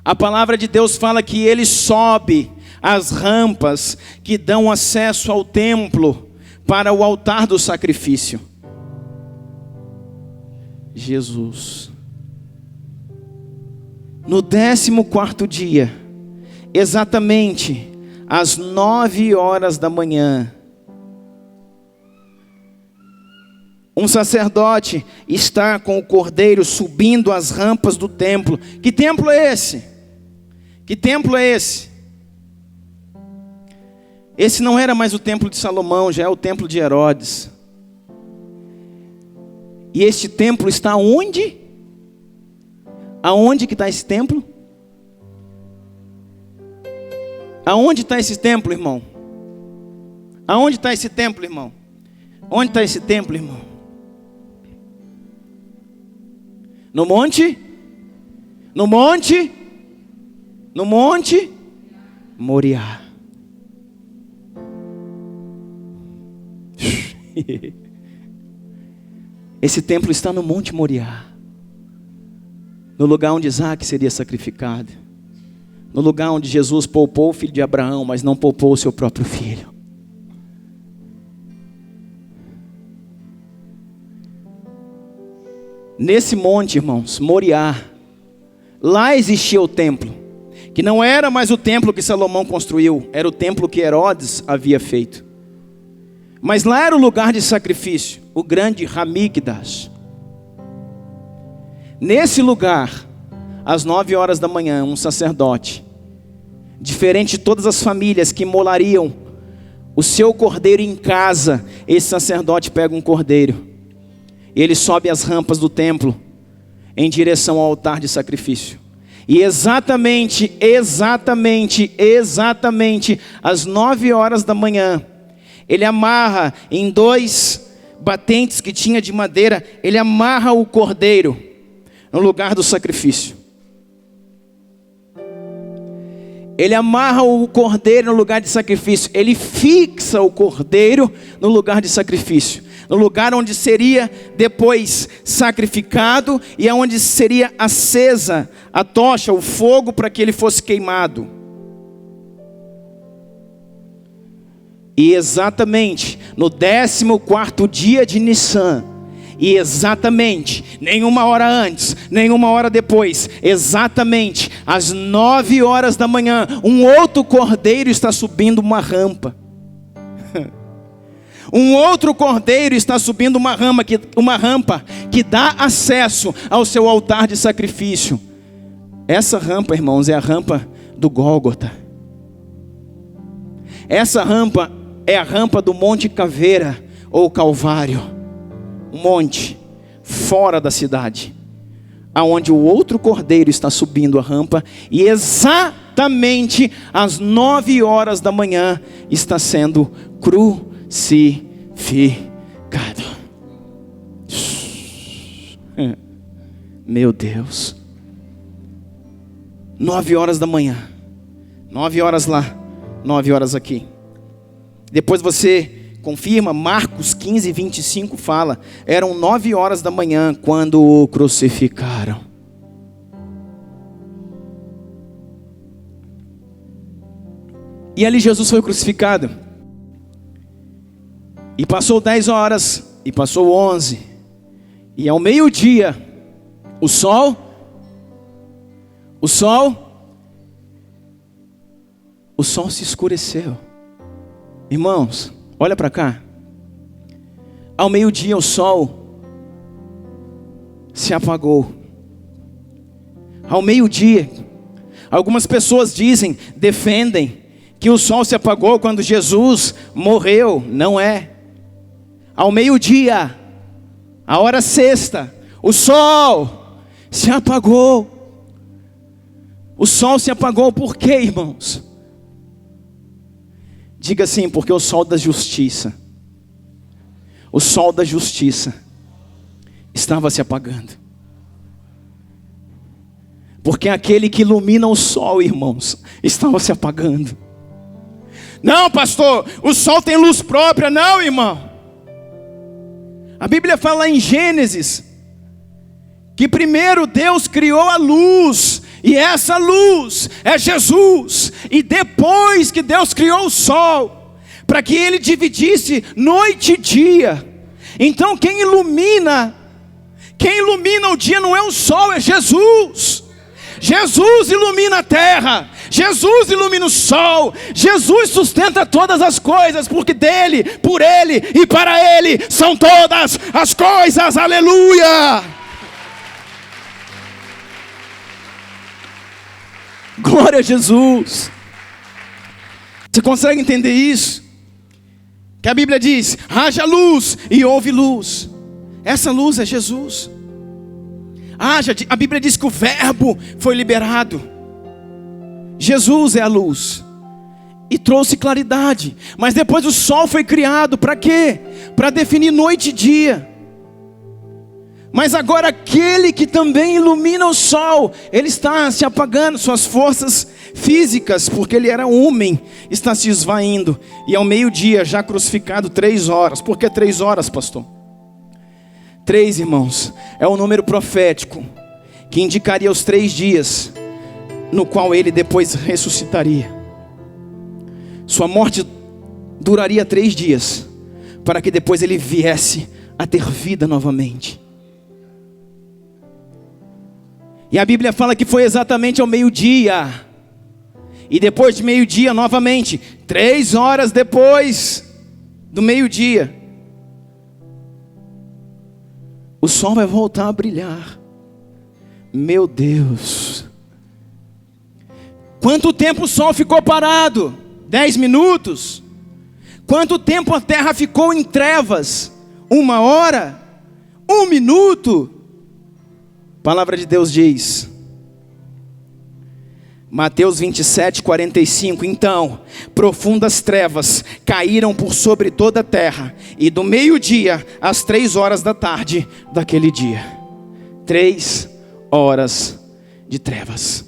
a palavra de Deus fala que ele sobe as rampas que dão acesso ao templo para o altar do sacrifício. Jesus. No 14º dia, exatamente às 9 horas da manhã, um sacerdote está com o cordeiro subindo as rampas do templo. Que templo é esse? Que templo é esse? Esse não era mais o templo de Salomão, já é o templo de Herodes. E este templo está onde? Aonde que está esse templo? Aonde está esse templo, irmão? Aonde está esse templo, irmão? Onde está esse templo, irmão? No monte? No monte? No monte? Moriá. Esse templo está no monte Moriá, no lugar onde Isaac seria sacrificado, no lugar onde Jesus poupou o filho de Abraão, mas não poupou o seu próprio filho. Nesse monte, irmãos, Moriá, lá existia o templo, que não era mais o templo que Salomão construiu, era o templo que Herodes havia feito. Mas lá era o lugar de sacrifício, o grande Hamikdash. Nesse lugar, às 9 horas da manhã, um sacerdote, diferente de todas as famílias que imolariam o seu cordeiro em casa, esse sacerdote pega um cordeiro e ele sobe as rampas do templo em direção ao altar de sacrifício. E exatamente às 9 horas da manhã, ele amarra em 2 batentes que tinha de madeira, ele amarra o cordeiro no lugar do sacrifício. Ele amarra o cordeiro no lugar de sacrifício. Ele fixa o cordeiro no lugar de sacrifício, no lugar onde seria depois sacrificado e aonde seria acesa a tocha, o fogo, para que ele fosse queimado. E exatamente no 14º dia de Nissan, e exatamente, nenhuma hora antes, nenhuma hora depois, exatamente às 9 horas da manhã, um outro cordeiro está subindo uma rampa. Um outro cordeiro está subindo uma rampa que dá acesso ao seu altar de sacrifício. Essa rampa, irmãos, é a rampa do Gólgota. Essa rampa é a rampa do Monte Caveira ou Calvário. Um monte fora da cidade, aonde o outro cordeiro está subindo a rampa, e exatamente às 9 horas da manhã está sendo crucificado. Meu Deus, 9 horas da manhã, 9 horas lá, 9 horas aqui. Depois você confirma, Marcos 15, 25 fala, eram 9 horas da manhã quando o crucificaram. E ali Jesus foi crucificado. E passou 10 horas, e passou 11, e ao meio-dia, o sol se escureceu. Irmãos, olha para cá. Ao meio-dia o sol se apagou. Ao meio-dia, algumas pessoas defendem que o sol se apagou quando Jesus morreu. Não é. Ao meio-dia, a hora sexta, o sol se apagou. O sol se apagou por quê, irmãos? Diga assim, porque o sol da justiça, o sol da justiça estava se apagando. Porque aquele que ilumina o sol, irmãos, estava se apagando. Não, pastor, o sol tem luz própria. Não, irmão. A Bíblia fala em Gênesis que primeiro Deus criou a luz, e essa luz é Jesus. E depois que Deus criou o sol, para que ele dividisse noite e dia. Então quem ilumina o dia não é o sol, é Jesus. Jesus ilumina a terra, Jesus ilumina o sol, Jesus sustenta todas as coisas, porque dele, por ele e para ele são todas as coisas. Aleluia! Glória a Jesus. Você consegue entender isso? Que a Bíblia diz, haja luz e houve luz. Essa luz é Jesus. A Bíblia diz que o verbo foi liberado. Jesus é a luz e trouxe claridade. Mas depois o sol foi criado para quê? Para definir noite e dia. Mas agora aquele que também ilumina o sol, ele está se apagando, suas forças físicas, porque ele era homem, está se esvaindo. E ao meio-dia, já crucificado 3 horas. Por que 3 horas, pastor? 3, irmãos, é o número profético que indicaria os 3 dias no qual ele depois ressuscitaria. Sua morte duraria 3 dias, para que depois ele viesse a ter vida novamente. E a Bíblia fala que foi exatamente ao meio-dia. E depois de meio-dia novamente, 3 horas depois, do meio-dia, o sol vai voltar a brilhar. Meu Deus. Quanto tempo o sol ficou parado? 10 minutos? Quanto tempo a terra ficou em trevas? 1 hora? 1 minuto? A palavra de Deus diz, Mateus 27:45, então, profundas trevas caíram por sobre toda a terra, e do meio-dia às 3 horas da tarde daquele dia. 3 horas de trevas.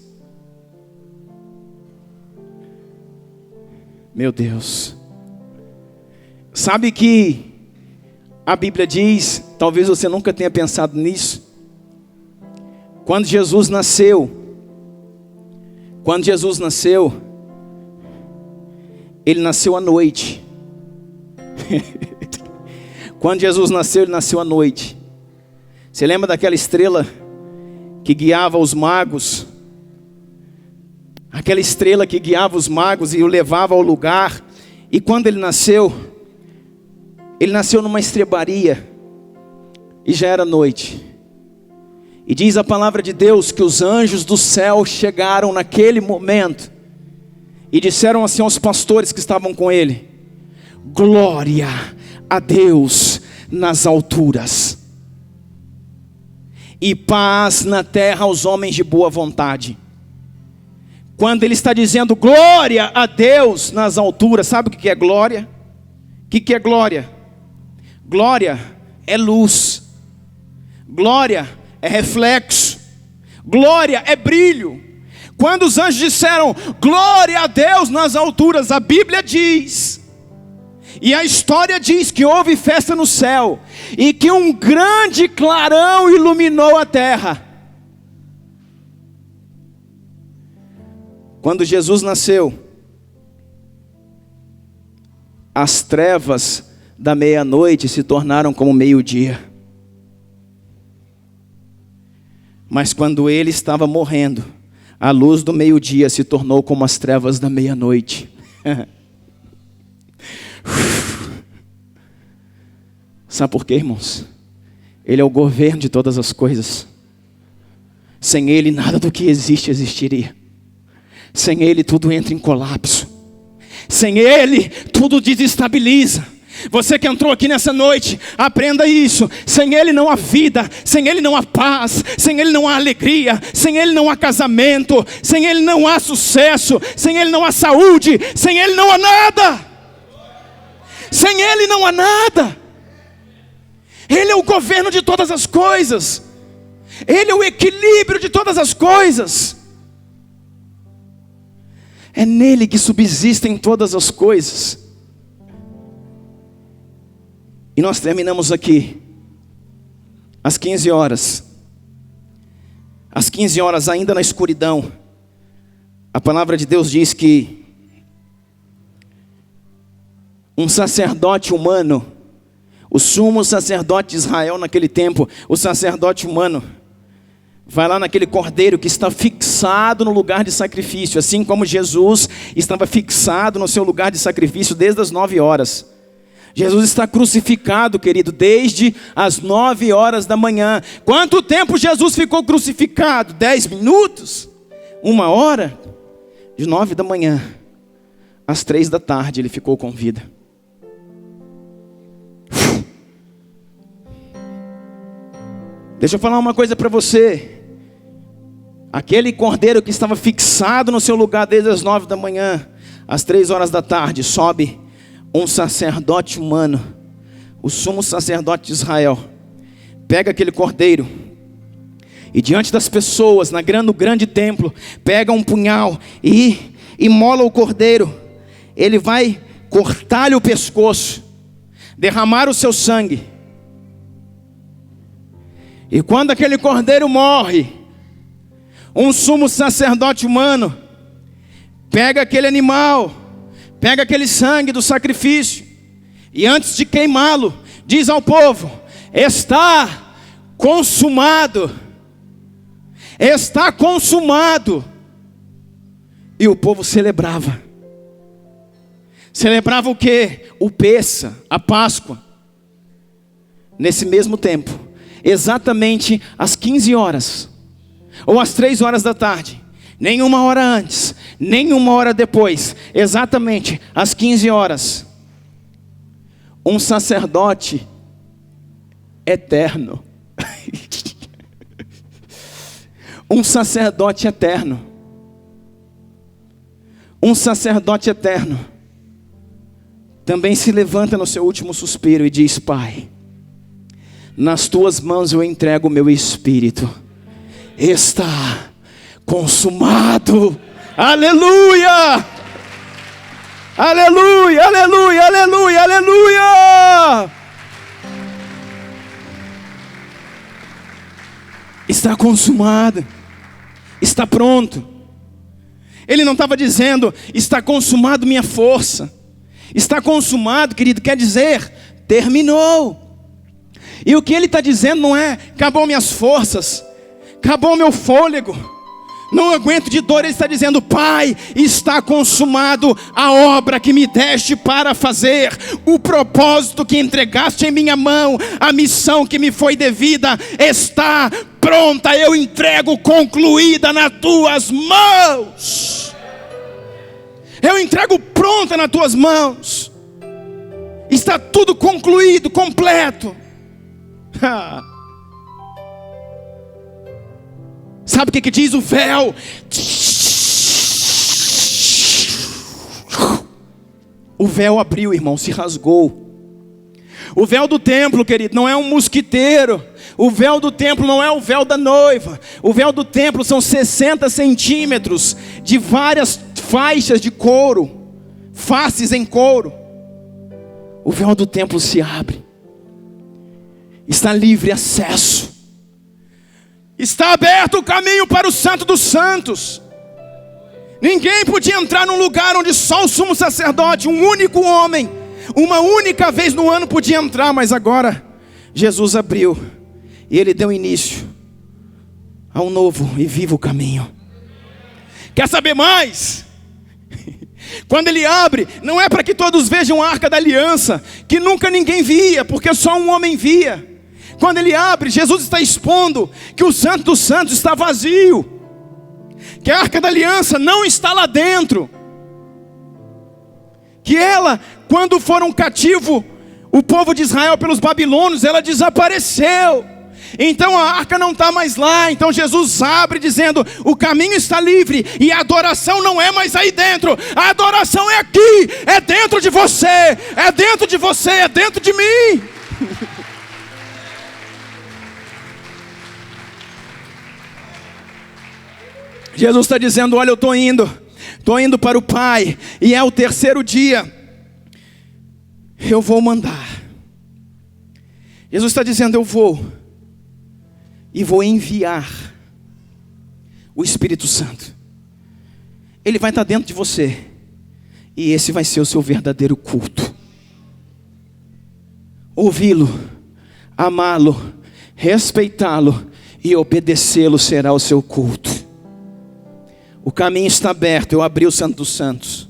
Meu Deus. Sabe que a Bíblia diz, talvez você nunca tenha pensado nisso, quando Jesus nasceu, ele nasceu à noite. Quando Jesus nasceu, ele nasceu à noite. Você lembra daquela estrela que guiava os magos? Aquela estrela que guiava os magos e o levava ao lugar. E quando ele nasceu numa estrebaria, e já era noite. E diz a palavra de Deus que os anjos do céu chegaram naquele momento e disseram assim aos pastores que estavam com ele: glória a Deus nas alturas, e paz na terra aos homens de boa vontade. Quando ele está dizendo glória a Deus nas alturas, sabe o que é glória? O que é glória? Glória é luz, glória é reflexo, glória é brilho. Quando os anjos disseram glória a Deus nas alturas, a Bíblia diz, e a história diz, que houve festa no céu, e que um grande clarão iluminou a terra. Quando Jesus nasceu, as trevas da meia-noite se tornaram como meio-dia. Mas quando ele estava morrendo, a luz do meio-dia se tornou como as trevas da meia-noite. Sabe por quê, irmãos? Ele é o governo de todas as coisas. Sem ele, nada do que existe existiria. Sem ele, tudo entra em colapso. Sem ele, tudo desestabiliza. Você que entrou aqui nessa noite, aprenda isso. Sem ele não há vida, sem ele não há paz, sem ele não há alegria, sem ele não há casamento, sem ele não há sucesso, sem ele não há saúde, sem ele não há nada. Sem ele não há nada. Ele é o governo de todas as coisas. Ele é o equilíbrio de todas as coisas. É nele que subsistem todas as coisas. E nós terminamos aqui às 15 horas. Às 15 horas, ainda na escuridão, a palavra de Deus diz que um sacerdote humano, o sumo sacerdote de Israel naquele tempo, o sacerdote humano, vai lá naquele cordeiro que está fixado no lugar de sacrifício, assim como Jesus estava fixado no seu lugar de sacrifício desde as 9 horas. Jesus está crucificado, querido, desde as 9 horas da manhã. Quanto tempo Jesus ficou crucificado? 10 minutos? 1 hora? De 9 da manhã às 3 da tarde ele ficou com vida. Deixa eu falar uma coisa para você. Aquele cordeiro que estava fixado no seu lugar desde as 9 da manhã às 3 horas da tarde, sobe um sacerdote humano, o sumo sacerdote de Israel, pega aquele cordeiro e diante das pessoas, no grande templo, pega um punhal e imola o cordeiro. Ele vai cortar-lhe o pescoço, derramar o seu sangue. E quando aquele cordeiro morre, um sumo sacerdote humano pega aquele animal, pega aquele sangue do sacrifício, e antes de queimá-lo, diz ao povo: está consumado. Está consumado. E o povo celebrava. celebrava o quê? O Pêssah, a Páscoa. Nesse mesmo tempo, exatamente às 15 horas, ou às 3 horas da tarde, nem uma hora antes, nem uma hora depois, exatamente às 15 horas, um sacerdote eterno, um sacerdote eterno, também se levanta no seu último suspiro e diz: Pai, nas tuas mãos eu entrego o meu espírito, está consumado. Aleluia! Aleluia, aleluia, aleluia, aleluia! Está consumado, está pronto. Ele não estava dizendo: está consumado minha força. Está consumado, querido, quer dizer, terminou. E o que ele está dizendo não é: acabou minhas forças, acabou meu fôlego, não aguento de dor. Ele está dizendo: Pai, está consumado a obra que me deste para fazer, o propósito que entregaste em minha mão, a missão que me foi devida está pronta, eu entrego concluída nas tuas mãos. Eu entrego pronta nas tuas mãos. Está tudo concluído, completo. Sabe o que diz o véu? O véu abriu, irmão, se rasgou. O véu do templo, querido, não é um mosquiteiro. O véu do templo não é o véu da noiva. O véu do templo são 60 centímetros de várias faixas de couro, faces em couro. O véu do templo se abre. Está livre acesso. Está aberto o caminho para o Santo dos Santos. Ninguém podia entrar num lugar onde só o sumo sacerdote, um único homem, uma única vez no ano podia entrar. Mas agora Jesus abriu e Ele deu início a um novo e vivo caminho. Quer saber mais? Quando Ele abre, não é para que todos vejam a Arca da Aliança, que nunca ninguém via, porque só um homem via. Quando Ele abre, Jesus está expondo que o Santo dos Santos está vazio, que a Arca da Aliança não está lá dentro, que ela, quando foram cativo o povo de Israel pelos babilônios, ela desapareceu. Então a arca não está mais lá. Então Jesus abre dizendo: o caminho está livre, e a adoração não é mais aí dentro, a adoração é aqui, é dentro de você, é dentro de você, é dentro de mim. Jesus está dizendo: olha, eu estou indo para o Pai, e é o terceiro dia, eu vou mandar. Jesus está dizendo: eu vou, e vou enviar o Espírito Santo. Ele vai estar dentro de você, e esse vai ser o seu verdadeiro culto. Ouvi-lo, amá-lo, respeitá-lo e obedecê-lo será o seu culto. O caminho está aberto, eu abri o Santo dos Santos.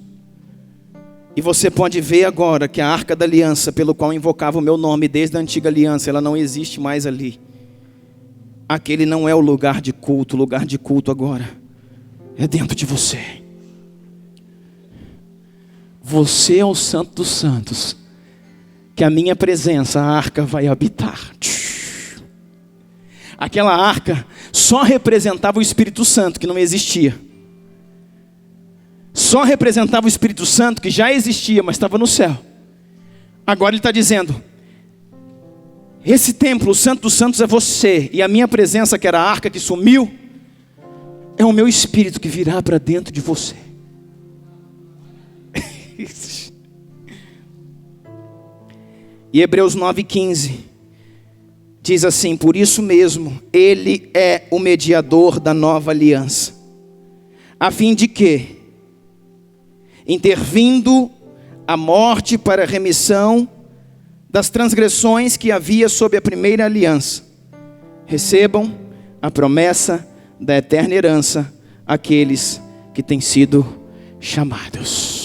E você pode ver agora que a Arca da Aliança, pelo qual invocava o meu nome desde a antiga aliança, ela não existe mais ali. Aquele não é o lugar de culto. O lugar de culto agora é dentro de você. Você é o Santo dos Santos, que a minha presença, a arca, vai habitar. Aquela arca só representava o Espírito Santo, que não existia. Só representava o Espírito Santo, que já existia, mas estava no céu. Agora Ele está dizendo: esse templo, o Santo dos Santos, é você. E a minha presença, que era a arca que sumiu, é o meu Espírito que virá para dentro de você. E Hebreus 9,15 diz assim: por isso mesmo, Ele é o mediador da nova aliança, a fim de que, intervindo a morte para a remissão das transgressões que havia sob a primeira aliança, recebam a promessa da eterna herança aqueles que têm sido chamados.